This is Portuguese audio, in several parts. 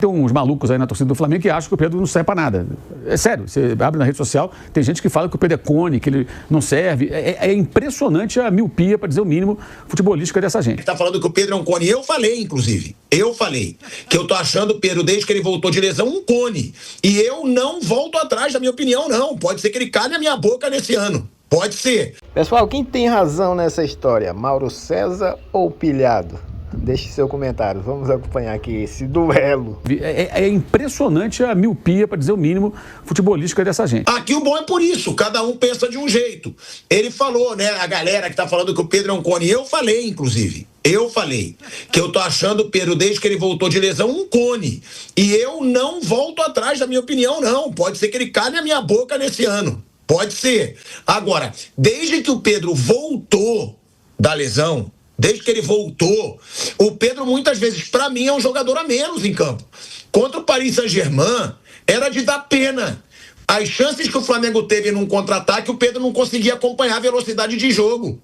Tem uns malucos aí na torcida do Flamengo que acham que o Pedro não serve para nada. É sério, você abre na rede social, tem gente que fala que o Pedro é cone, que ele não serve. É impressionante a miopia, para dizer o mínimo, futebolística dessa gente. Tá falando que o Pedro é um cone. Eu falei, inclusive. Eu falei que eu tô achando o Pedro, desde que ele voltou de lesão, um cone. E eu não volto atrás da minha opinião, não. Pode ser que ele calhe a minha boca nesse ano. Pode ser. Pessoal, quem tem razão nessa história? Mauro César ou Pilhado? Deixe seu comentário, vamos acompanhar aqui esse duelo. É impressionante a miopia, para dizer o mínimo, futebolística dessa gente. Aqui o bom é por isso, cada um pensa de um jeito. Ele falou, né, a galera que tá falando que o Pedro é um cone. Eu falei, inclusive. Eu falei que eu tô achando o Pedro, desde que ele voltou de lesão, um cone. E eu não volto atrás da minha opinião, não. Pode ser que ele calhe a minha boca nesse ano. Pode ser. Agora, desde que o Pedro voltou da lesão, desde que ele voltou, o Pedro muitas vezes, para mim, é um jogador a menos em campo. Contra o Paris Saint-Germain, era de dar pena. As chances que o Flamengo teve num contra-ataque, o Pedro não conseguia acompanhar a velocidade de jogo.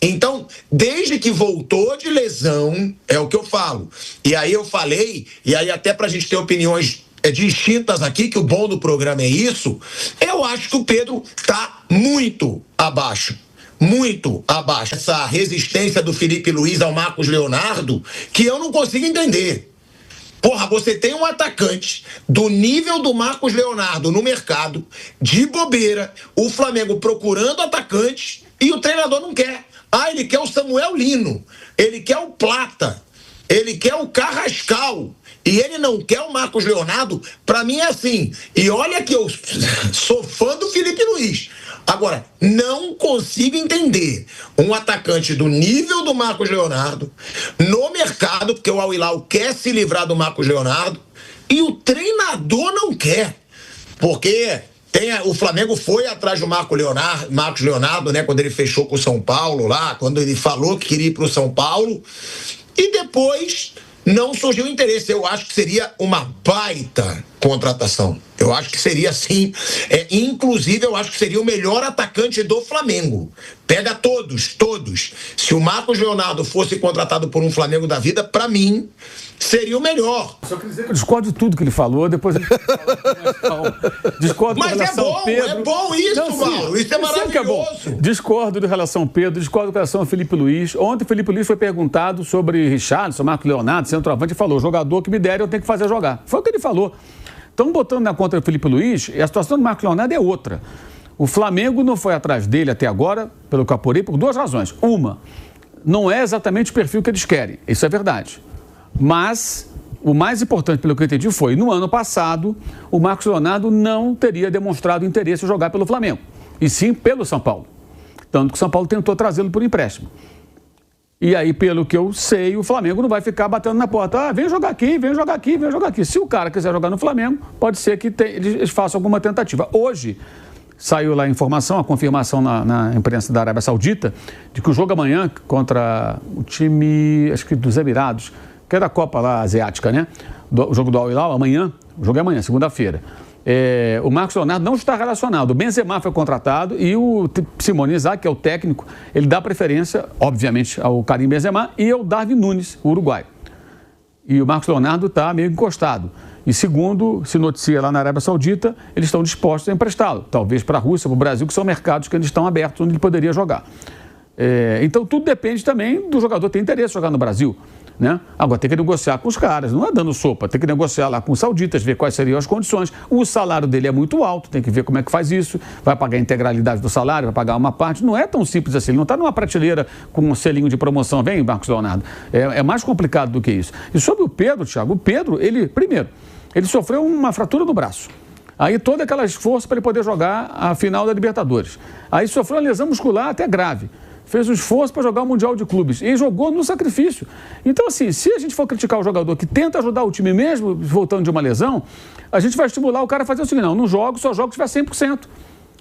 Então, desde que voltou de lesão, é o que eu falo. E aí eu falei, e aí até pra gente ter opiniões distintas aqui, que o bom do programa é isso, eu acho que o Pedro tá muito abaixo. Muito abaixo. Essa resistência do Felipe Luiz ao Marcos Leonardo, que eu não consigo entender. Porra, você tem um atacante do nível do Marcos Leonardo no mercado, de bobeira, o Flamengo procurando atacante e o treinador não quer. Ah, ele quer o Samuel Lino, ele quer o Plata, ele quer o Carrascal e ele não quer o Marcos Leonardo. Pra mim é assim. E olha que eu sou fã do Felipe Luiz. Agora, não consigo entender um atacante do nível do Marcos Leonardo no mercado, porque o Al Hilal quer se livrar do Marcos Leonardo e o treinador não quer. Porque o Flamengo foi atrás do Marcos Leonardo, né, quando ele fechou com o São Paulo lá, quando ele falou que queria ir para o São Paulo, e depois não surgiu interesse. Eu acho que seria uma baita contratação. Eu acho que seria sim. Inclusive, eu acho que seria o melhor atacante do Flamengo. Pega todos. Se o Marcos Leonardo fosse contratado por um Flamengo da vida, pra mim, seria o melhor. Só quer dizer que eu discordo de tudo que ele falou, depois ele fala com mais calma. Discordo com relação ao Pedro. É bom isso, Mauro. Isso é maravilhoso. Discordo de relação ao Pedro, discordo com relação ao Felipe Luiz. Ontem o Felipe Luiz foi perguntado sobre Richarlison, Marcos Leonardo, centroavante, e falou: jogador que me der, eu tenho que fazer jogar. Foi o que ele falou. Estão botando na conta do Felipe Luiz, e a situação do Marcos Leonardo é outra. O Flamengo não foi atrás dele até agora, pelo que eu apurei, por duas razões. Uma, não é exatamente o perfil que eles querem, isso é verdade. Mas o mais importante, pelo que eu entendi, foi, no ano passado, o Marcos Leonardo não teria demonstrado interesse em jogar pelo Flamengo, e sim pelo São Paulo. Tanto que o São Paulo tentou trazê-lo por empréstimo. E aí, pelo que eu sei, o Flamengo não vai ficar batendo na porta. Ah, vem jogar aqui, vem jogar aqui, vem jogar aqui. Se o cara quiser jogar no Flamengo, pode ser que eles façam alguma tentativa. Hoje, saiu lá a informação, a confirmação na imprensa da Arábia Saudita, de que o jogo amanhã contra o time, acho que dos Emirados, que é da Copa lá asiática, né? O jogo do Al Hilal, amanhã, o jogo é amanhã, segunda-feira. O Marcos Leonardo não está relacionado. O Benzema foi contratado e o Simone Inzaghi, que é o técnico, ele dá preferência, obviamente, ao Karim Benzema e ao Darwin Núñez, o uruguaio. E o Marcos Leonardo está meio encostado. E segundo se noticia lá na Arábia Saudita, eles estão dispostos a emprestá-lo. Talvez para a Rússia, para o Brasil, que são mercados que eles estão abertos, onde ele poderia jogar. Então tudo depende também do jogador ter interesse em jogar no Brasil. Né? Agora tem que negociar com os caras, não é dando sopa, tem que negociar lá com os sauditas, ver quais seriam as condições. O salário dele é muito alto, tem que ver como é que faz isso, vai pagar a integralidade do salário, vai pagar uma parte, não é tão simples assim, ele não está numa prateleira com um selinho de promoção, vem Marcos Leonardo, é mais complicado do que isso. E sobre o Pedro, Thiago, o Pedro, primeiro, ele sofreu uma fratura no braço. Aí todo aquele esforço para ele poder jogar a final da Libertadores. Aí sofreu uma lesão muscular até grave. Fez um esforço para jogar o Mundial de Clubes e jogou no sacrifício. Então, assim, se a gente for criticar o jogador que tenta ajudar o time mesmo voltando de uma lesão, a gente vai estimular o cara a fazer o seguinte: não jogo, só jogo se tiver 100%.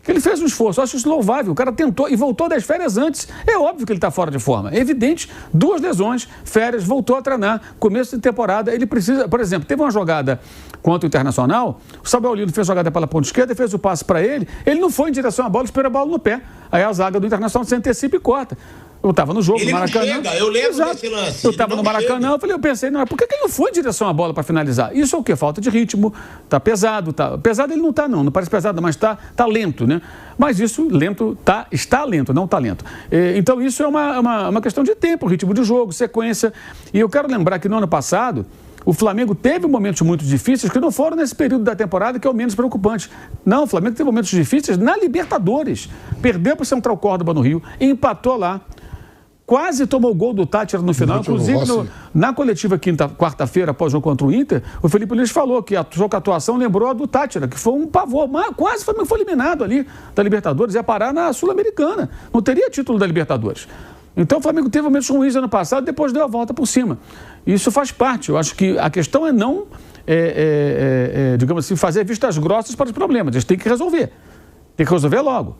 Que ele fez um esforço, eu acho isso louvável. O cara tentou e voltou das férias antes. É óbvio que ele está fora de forma. É evidente, 2 lesões, férias, voltou a treinar. Começo de temporada, ele precisa... Por exemplo, teve uma jogada contra o Internacional, o Samuel Lino fez a jogada pela ponta esquerda, fez o passe para ele não foi em direção à bola, esperou a bola no pé. Aí a zaga do Internacional se antecipa e corta. Eu estava no jogo, ele no Maracanã. Não chega, eu lembro desse lance. Eu estava no Maracanã, eu pensei, não, por que ele não foi em direção à bola para finalizar? Isso é o quê? Falta de ritmo, tá pesado, tá. Pesado ele não tá, não parece pesado, mas tá lento, né? Mas isso, lento, está lento, não tá lento. Então isso é uma questão de tempo, ritmo de jogo, sequência. E eu quero lembrar que no ano passado, o Flamengo teve momentos muito difíceis que não foram nesse período da temporada, que é o menos preocupante. Não, o Flamengo teve momentos difíceis na Libertadores. Perdeu para o Central Córdoba no Rio, empatou lá. Quase tomou o gol do Táchira no final. Inclusive, na coletiva quarta-feira, após o jogo contra o Inter, o Felipe Luiz falou que a sua atuação lembrou a do Táchira, que foi um pavor. Mas quase o Flamengo foi eliminado ali da Libertadores, ia parar na Sul-Americana. Não teria título da Libertadores. Então o Flamengo teve momentos ruins ano passado, depois deu a volta por cima. Isso faz parte. Eu acho que a questão é não, digamos assim, fazer vistas grossas para os problemas. Eles têm que resolver. Tem que resolver logo.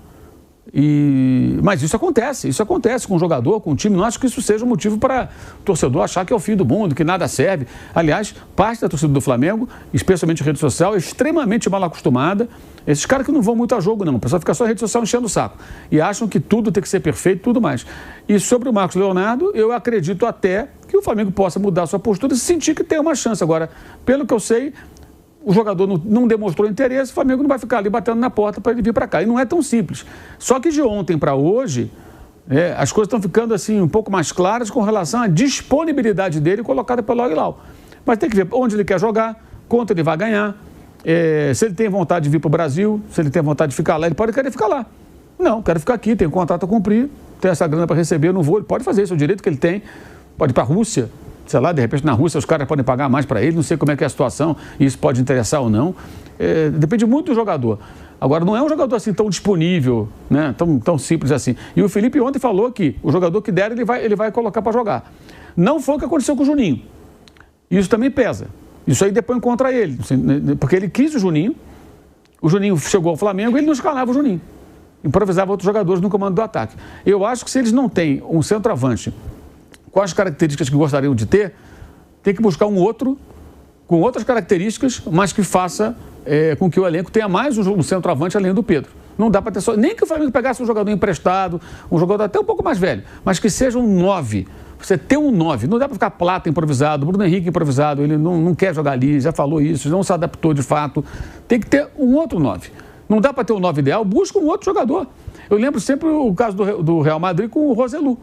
Mas isso acontece com o jogador, com o time. Não acho que isso seja um motivo para o torcedor achar que é o fim do mundo, que nada serve. Aliás, parte da torcida do Flamengo, especialmente em rede social, é extremamente mal acostumada. Esses caras que não vão muito a jogo, não. O pessoal fica só em rede social enchendo o saco. E acham que tudo tem que ser perfeito e tudo mais. E sobre o Marcos Leonardo, eu acredito até que o Flamengo possa mudar sua postura e sentir que tem uma chance. Agora, pelo que eu sei, o jogador não demonstrou interesse, o Flamengo não vai ficar ali batendo na porta para ele vir para cá. E não é tão simples. Só que de ontem para hoje, as coisas estão ficando assim um pouco mais claras com relação à disponibilidade dele colocada pelo Al-Hilal. Mas tem que ver onde ele quer jogar, quanto ele vai ganhar, se ele tem vontade de vir para o Brasil, se ele tem vontade de ficar lá, ele pode querer ficar lá. Não, quero ficar aqui, tenho um contrato a cumprir, tenho essa grana para receber, eu não vou. Ele pode fazer isso, é o direito que ele tem. Pode ir para a Rússia. Sei lá, de repente na Rússia os caras podem pagar mais para ele, não sei como é que é a situação, e isso pode interessar ou não. Depende muito do jogador. Agora, não é um jogador assim tão disponível, né? tão simples assim. E o Felipe ontem falou que o jogador que der, ele vai colocar para jogar. Não foi o que aconteceu com o Juninho. Isso também pesa. Isso aí depois contra ele, porque ele quis o Juninho chegou ao Flamengo e ele não escalava o Juninho. Improvisava outros jogadores no comando do ataque. Eu acho que se eles não têm um centroavante com as características que gostariam de ter, tem que buscar um outro com outras características, mas que faça com que o elenco tenha mais um centroavante além do Pedro. Não dá para ter só... Nem que o Flamengo pegasse um jogador emprestado, um jogador até um pouco mais velho, mas que seja um 9. Você ter um 9. Não dá para ficar Plata improvisado, Bruno Henrique improvisado, ele não quer jogar ali, já falou isso, não se adaptou de fato. Tem que ter um outro 9. Não dá para ter um 9 ideal, busca um outro jogador. Eu lembro sempre o caso do Real Madrid com o Roselu,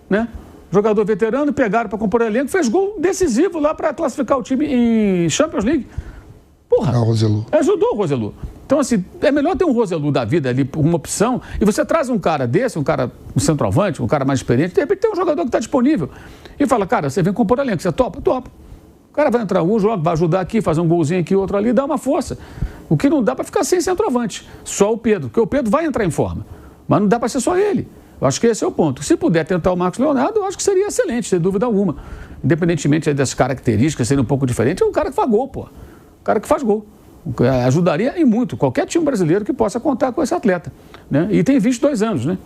né? Jogador veterano, pegaram para compor o elenco, fez gol decisivo lá para classificar o time em Champions League. Porra, o Roselu. Ajudou o Roselu. Então, assim, é melhor ter um Roselu da vida ali, uma opção, e você traz um cara desse, um centroavante, um cara mais experiente, de repente tem um jogador que está disponível. E fala, cara, você vem compor elenco, você topa? Topa. O cara vai entrar um jogo, vai ajudar aqui, fazer um golzinho aqui, outro ali, dá uma força. O que não dá para ficar sem centroavante. Só o Pedro, porque o Pedro vai entrar em forma. Mas não dá para ser só ele. Eu acho que esse é o ponto. Se puder tentar o Marcos Leonardo, eu acho que seria excelente, sem dúvida alguma. Independentemente das características serem um pouco diferentes, é um cara que faz gol, pô. Um cara que faz gol. Ajudaria e muito qualquer time brasileiro que possa contar com esse atleta, né? E tem 22 anos, né?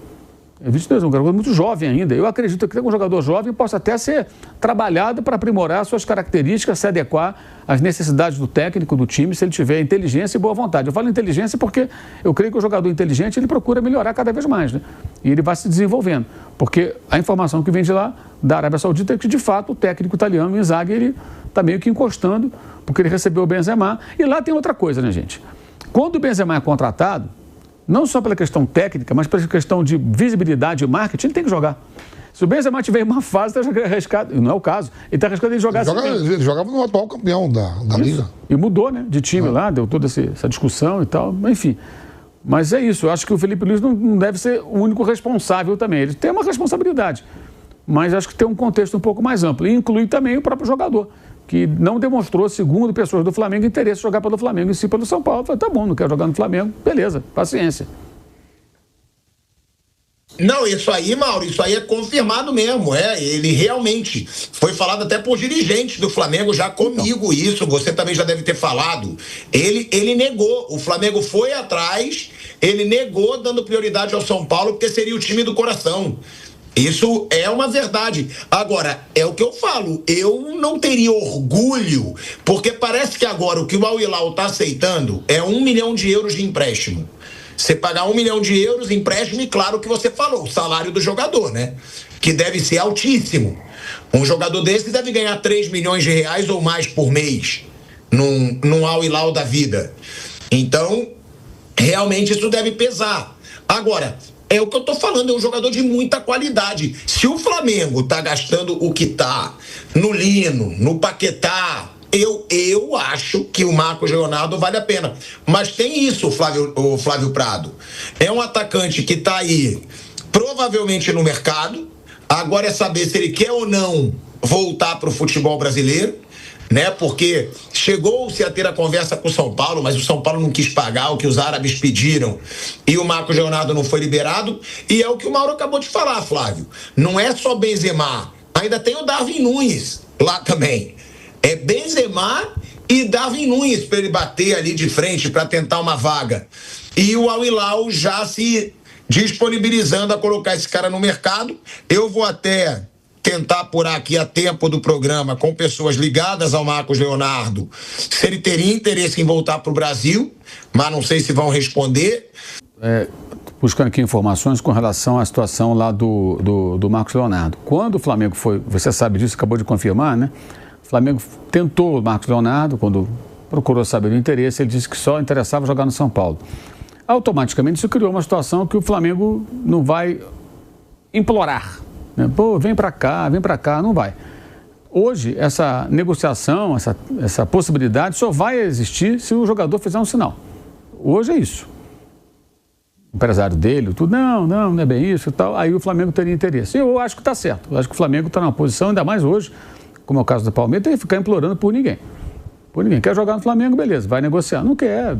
22 anos, um jogador muito jovem ainda. Eu acredito que um jogador jovem possa até ser trabalhado para aprimorar suas características, se adequar às necessidades do técnico, do time, se ele tiver inteligência e boa vontade. Eu falo inteligência porque eu creio que o jogador inteligente ele procura melhorar cada vez mais, né? E ele vai se desenvolvendo. Porque a informação que vem de lá, da Arábia Saudita, é que de fato o técnico italiano, o Inzaghi, ele está meio que encostando, porque ele recebeu o Benzema. E lá tem outra coisa, né, gente? Quando o Benzema é contratado, não só pela questão técnica, mas pela questão de visibilidade e marketing, ele tem que jogar. Se o Benzema tiver uma fase, está arriscado, não é o caso, ele está arriscado em jogar... Ele jogava no atual campeão da Liga. E mudou, né, de time lá, deu toda essa discussão e tal, enfim. Mas é isso, eu acho que o Felipe Luiz não deve ser o único responsável também. Ele tem uma responsabilidade, mas acho que tem um contexto um pouco mais amplo. E inclui também o próprio jogador, que não demonstrou, segundo pessoas do Flamengo, interesse em jogar pelo Flamengo e sim pelo São Paulo. Falei, tá bom, não quero jogar no Flamengo, beleza, paciência. Não, isso aí, Mauro, isso aí é confirmado mesmo, ele realmente, foi falado até por dirigentes do Flamengo já comigo isso, você também já deve ter falado, ele negou, o Flamengo foi atrás, ele negou dando prioridade ao São Paulo porque seria o time do coração. Isso é uma verdade. Agora, é o que eu falo, eu não teria orgulho, porque parece que agora o que o Al-Hilal está aceitando é 1 milhão de euros de empréstimo. Você pagar 1 milhão de euros, empréstimo, e claro que você falou, o salário do jogador, né? que deve ser altíssimo. Um jogador desse deve ganhar 3 milhões de reais ou mais por mês num Al Hilal da vida. Então, realmente isso deve pesar. Agora, é o que eu tô falando, é um jogador de muita qualidade. Se o Flamengo tá gastando o que tá no Lino, no Paquetá, eu acho que o Marcos Leonardo vale a pena. Mas tem isso, o Flávio Prado. É um atacante que tá aí, provavelmente no mercado. Agora é saber se ele quer ou não voltar pro futebol brasileiro, né? Porque chegou-se a ter a conversa com o São Paulo, mas o São Paulo não quis pagar o que os árabes pediram e o Marcos Leonardo não foi liberado. E é o que o Mauro acabou de falar, Flávio. Não é só Benzema, ainda tem o Darwin Núñez lá também. É Benzema e Darwin Núñez para ele bater ali de frente para tentar uma vaga. E o Al Hilal já se disponibilizando a colocar esse cara no mercado. Eu vou até tentar apurar aqui a tempo do programa com pessoas ligadas ao Marcos Leonardo se ele teria interesse em voltar para o Brasil, mas não sei se vão responder. Buscando aqui informações com relação à situação lá do Marcos Leonardo. Quando o Flamengo foi, você sabe disso, acabou de confirmar, né? O Flamengo tentou o Marcos Leonardo, quando procurou saber do interesse, ele disse que só interessava jogar no São Paulo. Automaticamente isso criou uma situação que o Flamengo não vai implorar. Pô, vem para cá, não vai. Hoje, essa negociação, essa possibilidade só vai existir se o jogador fizer um sinal. Hoje é isso. O empresário dele, tudo, não é bem isso e tal, aí o Flamengo teria interesse. Eu acho que está certo. Eu acho que o Flamengo está numa posição, ainda mais hoje, como é o caso do Palmeiras, tem que ficar implorando por ninguém. Por ninguém. Quer jogar no Flamengo, beleza, vai negociar. Não quer,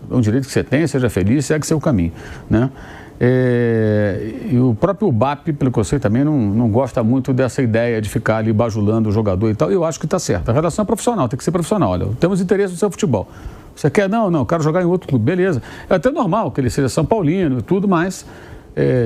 é um direito que você tem, seja feliz, segue seu caminho, né? E o próprio BAP, pelo que eu sei, também não gosta muito dessa ideia de ficar ali bajulando o jogador e tal. Eu acho que está certo. A relação é profissional, tem que ser profissional. Olha, temos interesse no seu futebol. Você quer? Não, quero jogar em outro clube. Beleza. É até normal que ele seja São Paulino e tudo, mas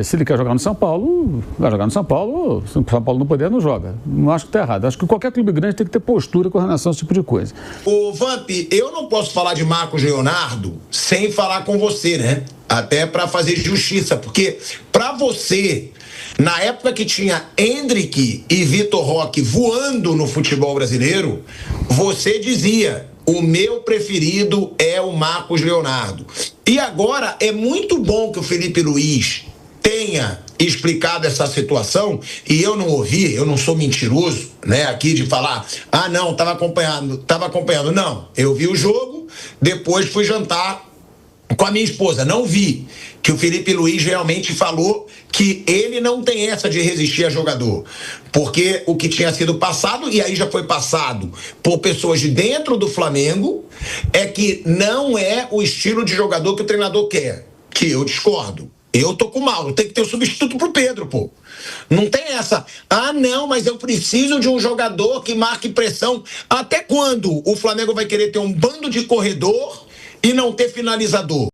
se ele quer jogar no São Paulo, vai jogar no São Paulo. Se o São Paulo não puder, não joga. Não acho que está errado. Acho que qualquer clube grande tem que ter postura com relação a esse tipo de coisa. Ô, Vamp, eu não posso falar de Marcos Leonardo sem falar com você, né? Até para fazer justiça, porque para você, na época que tinha Endrick e Vitor Roque voando no futebol brasileiro, você dizia: o meu preferido é o Marcos Leonardo. E agora é muito bom que o Felipe Luiz tenha explicado essa situação, e eu não ouvi, eu não sou mentiroso, né, aqui de falar, não, estava acompanhando. Não, eu vi o jogo, depois fui jantar com a minha esposa, não vi que o Felipe Luiz realmente falou que ele não tem essa de resistir a jogador, porque o que tinha sido passado, e aí já foi passado por pessoas de dentro do Flamengo, é que não é o estilo de jogador que o treinador quer, que eu discordo. Eu tô com o Mauro, tem que ter um substituto pro Pedro, pô. Não tem essa, não, mas eu preciso de um jogador que marque pressão. Até quando o Flamengo vai querer ter um bando de corredor e não ter finalizador?